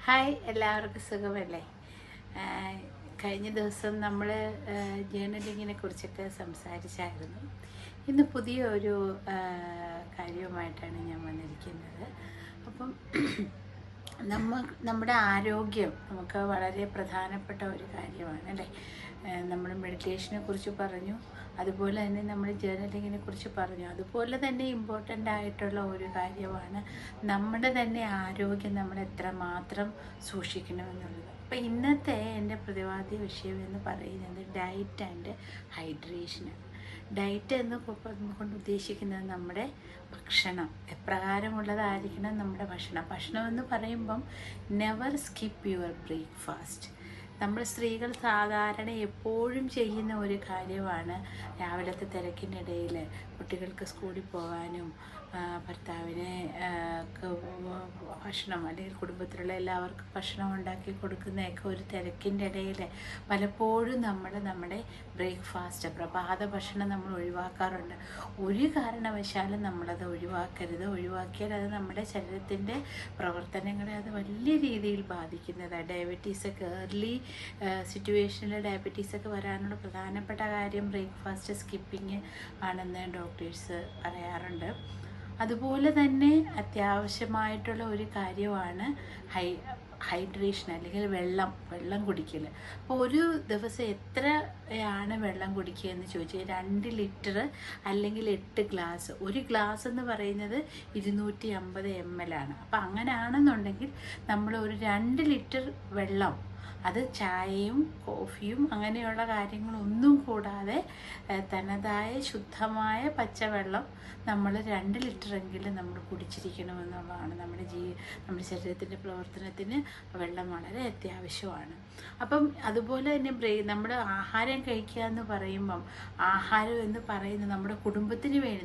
Hi, എല്ലാവർക്കും സുഖമല്ലേ? കഴിഞ്ഞ ദിവസം നമ്മൾ ജേർണലിങ്ങിനെ കുറിച്ചൊക്കെ സംസാരിച്ചായിരുന്നു. ഇന്ന് പുതിയ ഒരു കാര്യവുമായിട്ടാണ് ഞാൻ വന്നിരിക്കുന്നത്. അപ്പം നമ്മുടെ ആരോഗ്യം നമുക്ക് വളരെ പ്രധാനപ്പെട്ട ഒരു കാര്യമാണ് അല്ലേ? നമ്മൾ മെഡിറ്റേഷനെ കുറിച്ച് പറഞ്ഞു, അതുപോലെ തന്നെ നമ്മൾ ജേർണലിങ്ങിനെ കുറിച്ച് പറഞ്ഞു. അതുപോലെ തന്നെ ഇമ്പോർട്ടൻ്റ് ആയിട്ടുള്ള ഒരു കാര്യമാണ് നമ്മുടെ തന്നെ ആരോഗ്യം നമ്മൾ എത്രമാത്രം സൂക്ഷിക്കണമെന്നുള്ളത്. അപ്പോൾ ഇന്നത്തെ എൻ്റെ പ്രതിപാദ്യ വിഷയം എന്ന് പറയുന്നത് ഡയറ്റ് ആൻഡ് ഹൈഡ്രേഷനാണ്. ഡയറ്റ് എന്ന് കൊണ്ട് ഉദ്ദേശിക്കുന്നത് നമ്മുടെ ഭക്ഷണം എപ്രകാരമുള്ളതായിരിക്കണം. നമ്മുടെ ഭക്ഷണം എന്ന് പറയുമ്പം നെവർ സ്കിപ്പ് യുവർ ബ്രേക്ക്ഫാസ്റ്റ്. നമ്മൾ സ്ത്രീകൾ സാധാരണ എപ്പോഴും ചെയ്യുന്ന ഒരു കാര്യമാണ് രാവിലത്തെ തിരക്കിനിടയിൽ കുട്ടികൾക്ക് സ്കൂളിൽ പോകാനും ഭർത്താവിനെ ഭക്ഷണം അല്ലെങ്കിൽ കുടുംബത്തിലുള്ള എല്ലാവർക്കും ഭക്ഷണം ഉണ്ടാക്കി കൊടുക്കുന്നതൊക്കെ ഒരു തിരക്കിൻ്റെ ഇടയിൽ പലപ്പോഴും നമ്മുടെ ബ്രേക്ക്ഫാസ്റ്റ് പ്രഭാത ഭക്ഷണം നമ്മൾ ഒഴിവാക്കാറുണ്ട്. ഒരു കാരണവശാലും നമ്മളത് ഒഴിവാക്കരുത്. ഒഴിവാക്കിയാൽ അത് നമ്മുടെ ശരീരത്തിൻ്റെ പ്രവർത്തനങ്ങളെ അത് വലിയ രീതിയിൽ ബാധിക്കുന്നതാണ്. ഡയബറ്റീസൊക്കെ ഏർലി സിറ്റുവേഷനിൽ ഡയബറ്റീസൊക്കെ വരാനുള്ള പ്രധാനപ്പെട്ട കാര്യം ബ്രേക്ക്ഫാസ്റ്റ് സ്കിപ്പിങ് ആണെന്ന് ഡോക്ടേഴ്സ് പറയാറുണ്ട്. അതുപോലെ തന്നെ അത്യാവശ്യമായിട്ടുള്ള ഒരു കാര്യമാണ് ഹൈഡ്രേഷൻ അല്ലെങ്കിൽ വെള്ളം കുടിക്കൽ. അപ്പോൾ ഒരു ദിവസം എത്രയാണ് വെള്ളം കുടിക്കുക എന്ന് ചോദിച്ചാൽ 2 ലിറ്റർ അല്ലെങ്കിൽ 8 ഗ്ലാസ്. ഒരു ഗ്ലാസ് എന്ന് പറയുന്നത് 250 ml ആണ്. അപ്പോൾ അങ്ങനെയാണെന്നുണ്ടെങ്കിൽ നമ്മൾ ഒരു 2 ലിറ്റർ വെള്ളം, അത് ചായയും കോഫിയും അങ്ങനെയുള്ള കാര്യങ്ങളൊന്നും കൂടാതെ തനതായ ശുദ്ധമായ പച്ചവെള്ളം നമ്മൾ 2 ലിറ്ററെങ്കിലും നമ്മൾ കുടിച്ചിരിക്കണമെന്നുള്ളതാണ്. നമ്മുടെ ശരീരത്തിൻ്റെ പ്രവർത്തനത്തിന് വെള്ളം വളരെ അത്യാവശ്യമാണ്. അപ്പം അതുപോലെ തന്നെ നമ്മൾ ആഹാരം കഴിക്കുക എന്ന് പറയുമ്പം ആഹാരം എന്ന് പറയുന്നത് നമ്മുടെ കുടുംബത്തിന് വേണ്ടി,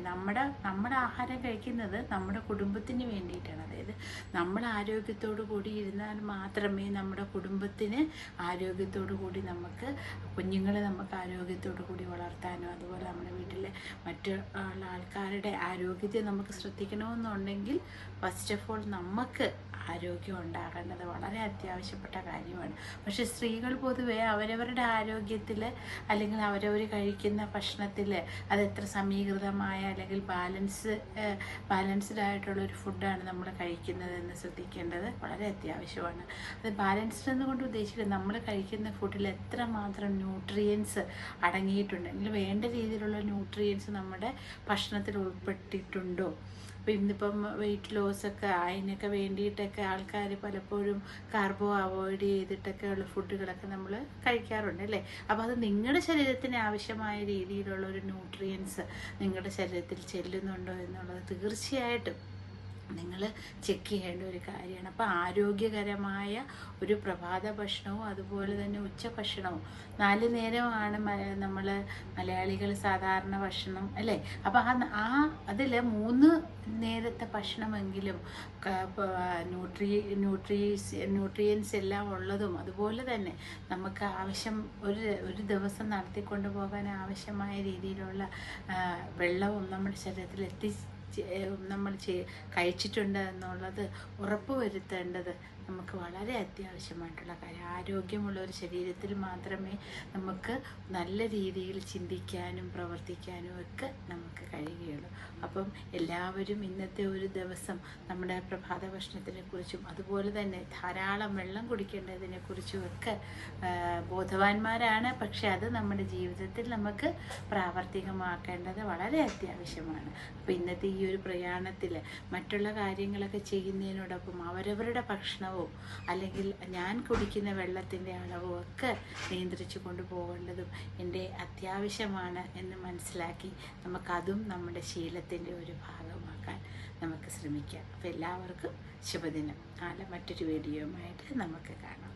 നമ്മുടെ ആഹാരം കഴിക്കുന്നത് നമ്മുടെ കുടുംബത്തിന് വേണ്ടിയിട്ടാണ്. അതായത് നമ്മൾ ആരോഗ്യത്തോടു കൂടി ഇരുന്നാൽ മാത്രമേ നമ്മുടെ കുടുംബത്തിന് ആരോഗ്യത്തോടു കൂടി നമുക്ക് കുഞ്ഞുങ്ങളെ നമുക്ക് ആരോഗ്യത്തോടു കൂടി വളർത്താനും അതുപോലെ നമ്മുടെ വീട്ടിലെ മറ്റുള്ള ആൾക്കാരുടെ ആരോഗ്യത്തെ നമുക്ക് ശ്രദ്ധിക്കണമെന്നുണ്ടെങ്കിൽ ഫസ്റ്റ് ഓഫ് ഓൾ നമുക്ക് ആരോഗ്യം ഉണ്ടാകേണ്ടത് വളരെ അത്യാവശ്യപ്പെട്ട കാര്യമാണ്. പക്ഷെ സ്ത്രീകൾ പൊതുവെ അവരവരുടെ ആരോഗ്യത്തിൽ അല്ലെങ്കിൽ അവരവർ കഴിക്കുന്ന ഭക്ഷണത്തിൽ അത് എത്ര സമീകൃതമായ അല്ലെങ്കിൽ ബാലൻസ്ഡ് ആയിട്ടുള്ളൊരു ഫുഡാണ് നമ്മൾ കഴിക്കുന്നതെന്ന് ശ്രദ്ധിക്കേണ്ടത് വളരെ അത്യാവശ്യമാണ്. അത് ബാലൻസ്ഡ് എന്നുകൊണ്ട് ഉദ്ദേശിക്കുന്നത് നമ്മൾ കഴിക്കുന്ന ഫുഡിൽ എത്രമാത്രം ന്യൂട്രിയൻസ് അടങ്ങിയിട്ടുണ്ട്, അല്ലെങ്കിൽ വേണ്ട രീതിയിലുള്ള ന്യൂട്രിയൻസ് നമ്മുടെ ഭക്ഷണത്തിൽ ഉൾപ്പെട്ടിട്ടുണ്ടോ. അപ്പോൾ ഇന്നിപ്പം വെയിറ്റ് ലോസൊക്കെ അതിനൊക്കെ വേണ്ടിയിട്ടൊക്കെ ആൾക്കാർ പലപ്പോഴും കാർബോ അവോയ്ഡ് ചെയ്തിട്ടൊക്കെ ഉള്ള ഫുഡുകളൊക്കെ നമ്മൾ കഴിക്കാറുണ്ട് അല്ലേ? അപ്പോൾ അത് നിങ്ങളുടെ ശരീരത്തിന് ആവശ്യമായ രീതിയിലുള്ള ഒരു ന്യൂട്രിയൻസ് നിങ്ങളുടെ ശരീരത്തിൽ ചെല്ലുന്നുണ്ടോ എന്നുള്ളത് തീർച്ചയായിട്ടും നിങ്ങൾ ചെക്ക് ചെയ്യേണ്ട ഒരു കാര്യമാണ്. അപ്പോൾ ആരോഗ്യകരമായ ഒരു പ്രഭാത ഭക്ഷണവും അതുപോലെ തന്നെ ഉച്ചഭക്ഷണവും 4 നേരമാണ് നമ്മൾ മലയാളികൾ സാധാരണ ഭക്ഷണം അല്ലേ? അപ്പോൾ അതിൽ 3 നേരത്തെ ഭക്ഷണമെങ്കിലും ന്യൂട്രിയൻസ് എല്ലാം ഉള്ളതും അതുപോലെ തന്നെ നമുക്ക് ആവശ്യം ഒരു ദിവസം നടത്തിക്കൊണ്ടു പോകാൻ ആവശ്യമായ രീതിയിലുള്ള വെള്ളവും നമ്മുടെ ശരീരത്തിൽ നമ്മൾ കഴിച്ചിട്ടുണ്ട് എന്നുള്ളത് ഉറപ്പുവരുത്തേണ്ടത് നമുക്ക് വളരെ അത്യാവശ്യമായിട്ടുള്ള കാര്യം. ആരോഗ്യമുള്ള ഒരു ശരീരത്തിൽ മാത്രമേ നമുക്ക് നല്ല രീതിയിൽ ചിന്തിക്കാനും പ്രവർത്തിക്കാനും ഒക്കെ നമുക്ക് കഴിയുകയുള്ളൂ. അപ്പം എല്ലാവരും ഇന്നത്തെ ഒരു ദിവസം നമ്മുടെ പ്രഭാത ഭക്ഷണത്തിനെ കുറിച്ചും അതുപോലെ തന്നെ ധാരാളം വെള്ളം കുടിക്കേണ്ടതിനെ കുറിച്ചും ഒക്കെ ബോധവാന്മാരാണ്. പക്ഷെ അത് നമ്മുടെ ജീവിതത്തിൽ നമുക്ക് പ്രാവർത്തികമാക്കേണ്ടത് വളരെ അത്യാവശ്യമാണ്. അപ്പോൾ ഇന്നത്തെ ഈ ഒരു പ്രയാണത്തിൽ മറ്റുള്ള കാര്യങ്ങളൊക്കെ ചെയ്യുന്നതിനോടൊപ്പം അവരവരുടെ ഭക്ഷണവും അല്ലെങ്കിൽ ഞാൻ കുടിക്കുന്ന വെള്ളത്തിൻ്റെ അളവും ഒക്കെ നിയന്ത്രിച്ചു കൊണ്ടുപോകേണ്ടതും എൻ്റെ അത്യാവശ്യമാണ് എന്ന് മനസ്സിലാക്കി നമുക്കതും നമ്മുടെ ശീലത്തിൻ്റെ ഒരു ഭാഗമാക്കാൻ നമുക്ക് ശ്രമിക്കാം. അപ്പോൾ എല്ലാവർക്കും ശുഭദിനം. നാളെ മറ്റൊരു വീഡിയോയുമായിട്ട് നമുക്ക് കാണാം.